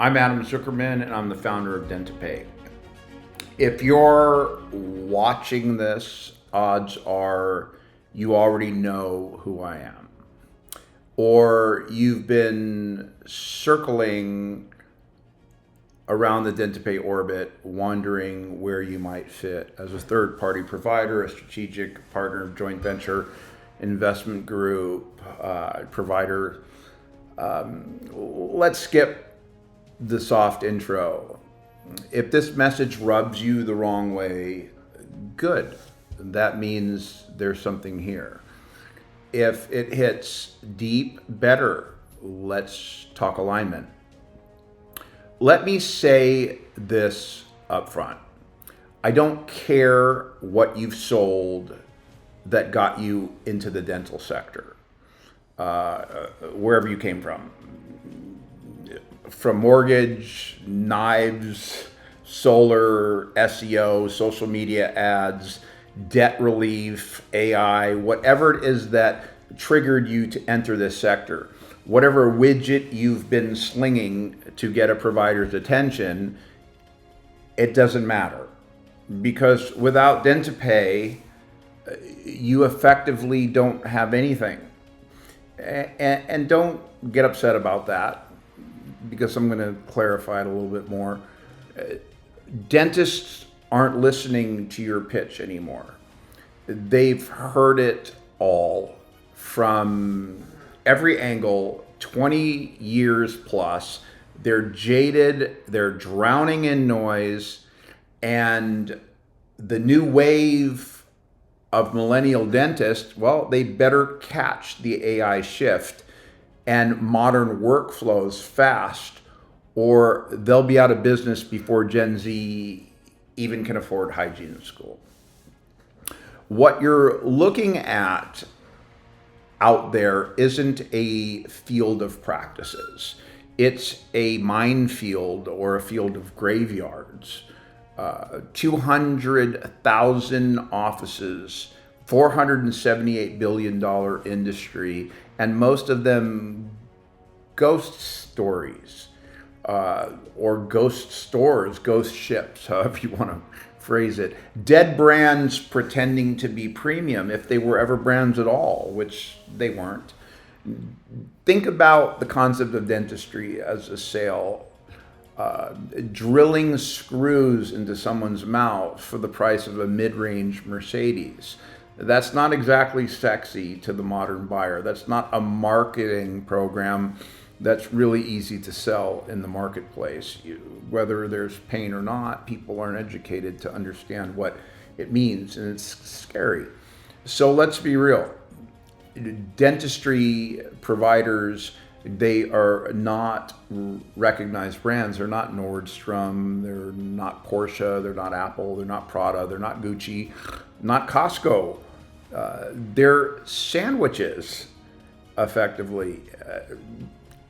I'm Adam Zuckerman, and I'm the founder of DentiPay. If you're watching this, odds are you already know who I am. Or you've been circling around the DentiPay orbit, wondering where you might fit as a third-party provider, a strategic partner, joint venture, investment group, provider. Let's skip the soft intro. If this message rubs you the wrong way, good. That means there's something here. If it hits deep, better. Let's talk alignment. Let me say this up front. I don't care what you've sold that got you into the dental sector, wherever you came from mortgage, knives, solar, SEO, social media ads, debt relief, AI, whatever it is that triggered you to enter this sector, whatever widget you've been slinging to get a provider's attention, it doesn't matter. Because without DentiPay, you effectively don't have anything. And don't get upset about that, because I'm going to clarify it a little bit more. Dentists aren't listening to your pitch anymore. They've heard it all from every angle, 20 years plus. They're jaded, they're drowning in noise, and the new wave of millennial dentists, well, they better catch the AI shift and modern workflows fast, or they'll be out of business before Gen Z even can afford hygiene in school. What you're looking at out there isn't a field of practices. It's a minefield or a field of graveyards. 200,000 offices, $478 billion industry, and most of them ghost stories, or ghost stores, ghost ships, however you want to phrase it. Dead brands pretending to be premium, if they were ever brands at all, which they weren't. Think about the concept of dentistry as a sale. Drilling screws into someone's mouth for the price of a mid-range Mercedes. That's not exactly sexy to the modern buyer. That's not a marketing program that's really easy to sell in the marketplace. Whether there's pain or not, people aren't educated to understand what it means, and it's scary. So let's be real. Dentistry providers, they are not recognized brands. They're not Nordstrom, they're not Porsche, they're not Apple, they're not Prada, they're not Gucci, not Costco. They're sandwiches, effectively.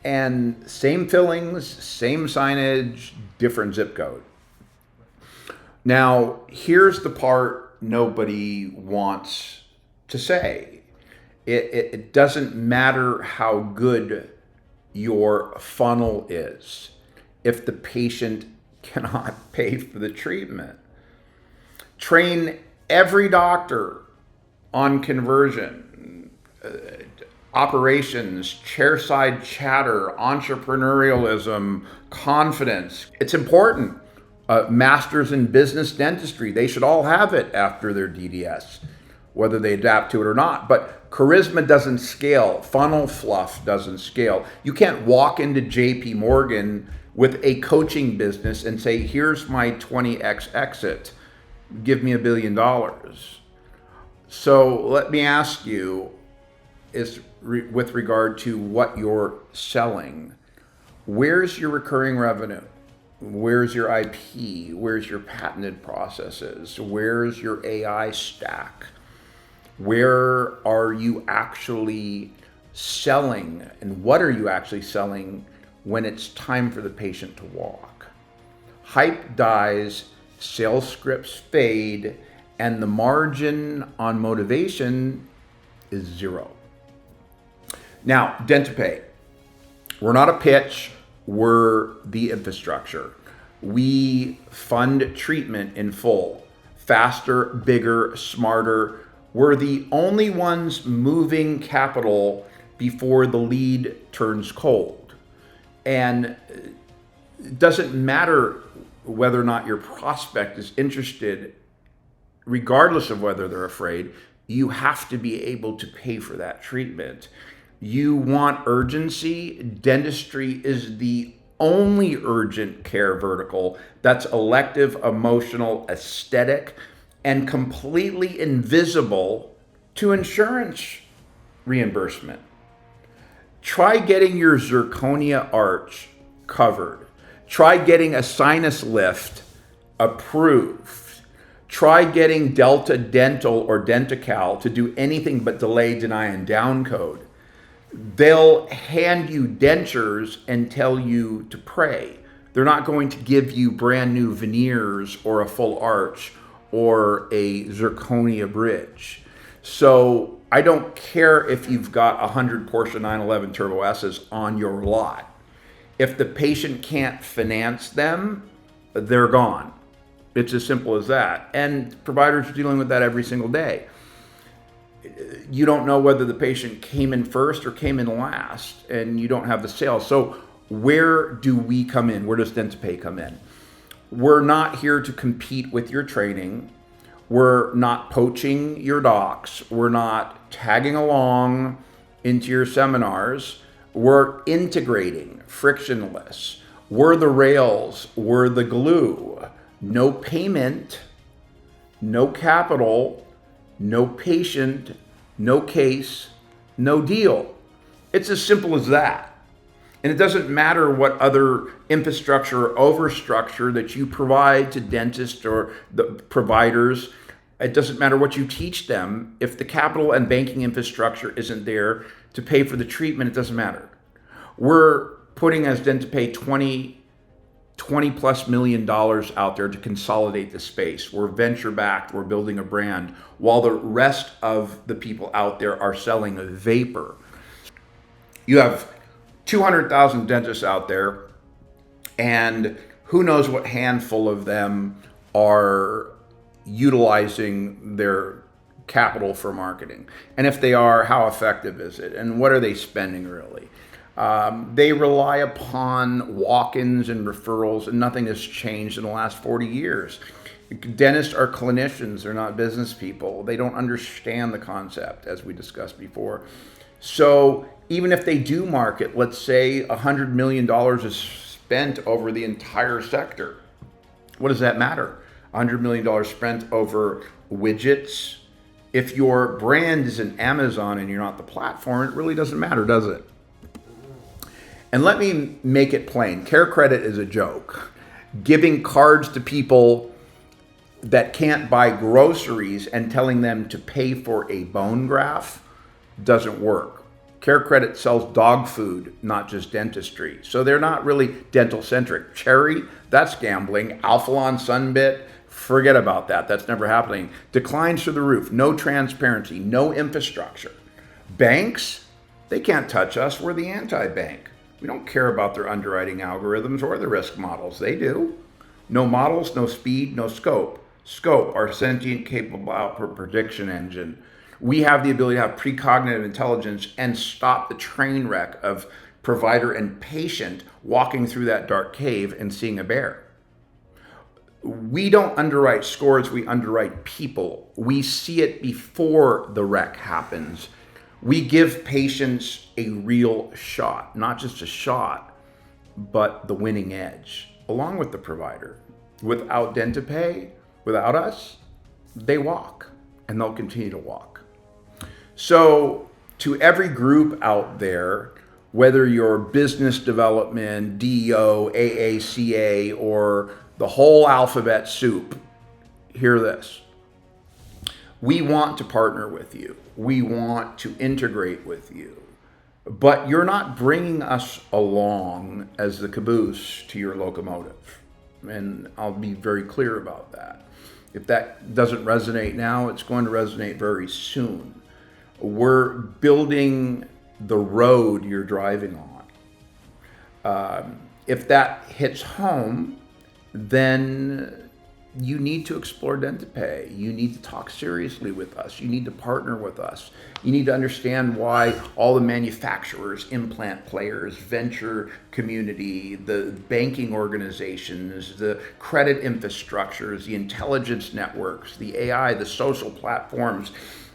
And same fillings, same signage, different zip code. Now, here's the part nobody wants to say. It doesn't matter how good your funnel is if the patient cannot pay for the treatment. Train every doctor on conversion, operations, chairside chatter, entrepreneurialism, confidence. It's important. Masters in business dentistry, they should all have it after their DDS, whether they adapt to it or not. But charisma doesn't scale. Funnel fluff doesn't scale. You can't walk into JP Morgan with a coaching business and say, here's my 20x exit. Give me $1 billion. So let me ask you, with regard to what you're selling, where's your recurring revenue? Where's your IP? Where's your patented processes? Where's your AI stack? Where are you actually selling, and what are you actually selling when it's time for the patient to walk? Hype dies, sales scripts fade, and the margin on motivation is zero. Now, DentiPay. We're not a pitch. We're the infrastructure. We fund treatment in full, faster, bigger, smarter. We're the only ones moving capital before the lead turns cold. And it doesn't matter whether or not your prospect is interested, regardless of whether they're afraid, you have to be able to pay for that treatment. You want urgency. Dentistry is the only urgent care vertical that's elective, emotional, aesthetic, and completely invisible to insurance reimbursement. Try getting your zirconia arch covered. Try getting a sinus lift approved. Try getting Delta Dental or Denti-Cal to do anything but delay, deny, and downcode. They'll hand you dentures and tell you to pray. They're not going to give you brand new veneers or a full arch or a zirconia bridge. So I don't care if you've got 100 Porsche 911 Turbo S's on your lot. If the patient can't finance them, they're gone. It's as simple as that. And providers are dealing with that every single day. You don't know whether the patient came in first or came in last, and you don't have the sales. So where do we come in? Where does DentiPay come in? We're not here to compete with your training. We're not poaching your docs. We're not tagging along into your seminars. We're integrating, frictionless. We're the rails. We're the glue. No payment, no capital, no patient, no case, no deal. It's as simple as that. And it doesn't matter what other infrastructure or overstructure that you provide to dentists or the providers. It doesn't matter what you teach them. If the capital and banking infrastructure isn't there to pay for the treatment, it doesn't matter. We're putting as DentiPay $20 plus million out there to consolidate the space. We're venture backed, we're building a brand, while the rest of the people out there are selling a vapor. You have 200,000 dentists out there, and who knows what handful of them are utilizing their capital for marketing. And if they are, how effective is it? And what are they spending really? They rely upon walk-ins and referrals, and nothing has changed in the last 40 years. Dentists are clinicians, they're not business people. They don't understand the concept, as we discussed before. So even if they do market, let's say $100 million is spent over the entire sector. What does that matter? $100 million spent over widgets. If your brand is an Amazon and you're not the platform, it really doesn't matter, does it? And let me make it plain. Care credit is a joke. Giving cards to people that can't buy groceries and telling them to pay for a bone graft doesn't work. Care credit sells dog food, not just dentistry. So they're not really dental centric. Cherry, that's gambling. Alphalon Sunbit, forget about that. That's never happening. Declines through the roof. No transparency, no infrastructure. Banks, they can't touch us. We're the anti-bank. We don't care about their underwriting algorithms or the risk models. They do. No models, no speed, no scope. Scope, our sentient, capable output prediction engine. We have the ability to have precognitive intelligence and stop the train wreck of provider and patient walking through that dark cave and seeing a bear. We don't underwrite scores, we underwrite people. We see it before the wreck happens. We give patients a real shot, not just a shot, but the winning edge, along with the provider. Without DentiPay, without us, they walk, and they'll continue to walk. So to every group out there, whether you're business development, DEO, AACA, or the whole alphabet soup, hear this. We want to partner with you. We want to integrate with you. But you're not bringing us along as the caboose to your locomotive. And I'll be very clear about that. If that doesn't resonate now, it's going to resonate very soon. We're building the road you're driving on. if that hits home, then you need to explore DentiPay. You need to talk seriously with us. You need to partner with us. You need to understand why all the manufacturers, implant players, venture community, the banking organizations, the credit infrastructures, the intelligence networks, the AI, the social platforms,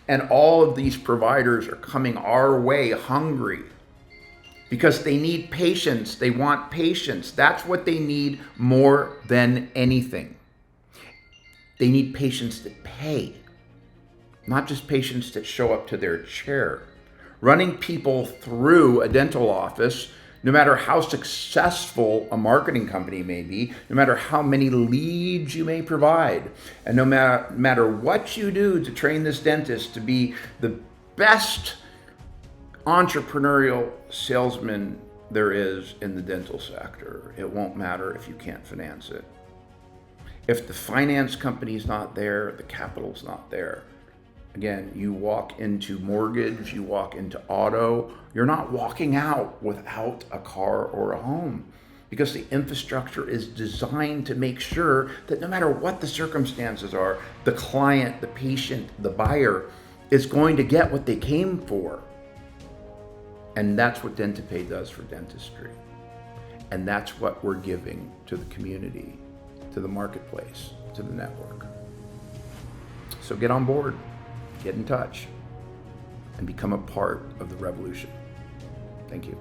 and all of these providers are coming our way hungry because they need patience. They want patience. That's what they need more than anything. They need patients that pay, not just patients that show up to their chair. Running people through a dental office, no matter how successful a marketing company may be, no matter how many leads you may provide, and no matter what you do to train this dentist to be the best entrepreneurial salesman there is in the dental sector, it won't matter if you can't finance it. If the finance company's not there, the capital's not there. Again, you walk into mortgage, you walk into auto, you're not walking out without a car or a home, because the infrastructure is designed to make sure that no matter what the circumstances are, the client, the patient, the buyer is going to get what they came for. And that's what DentiPay does for dentistry. And that's what we're giving to the community, to the marketplace, to the network. So get on board, get in touch, and become a part of the revolution. Thank you.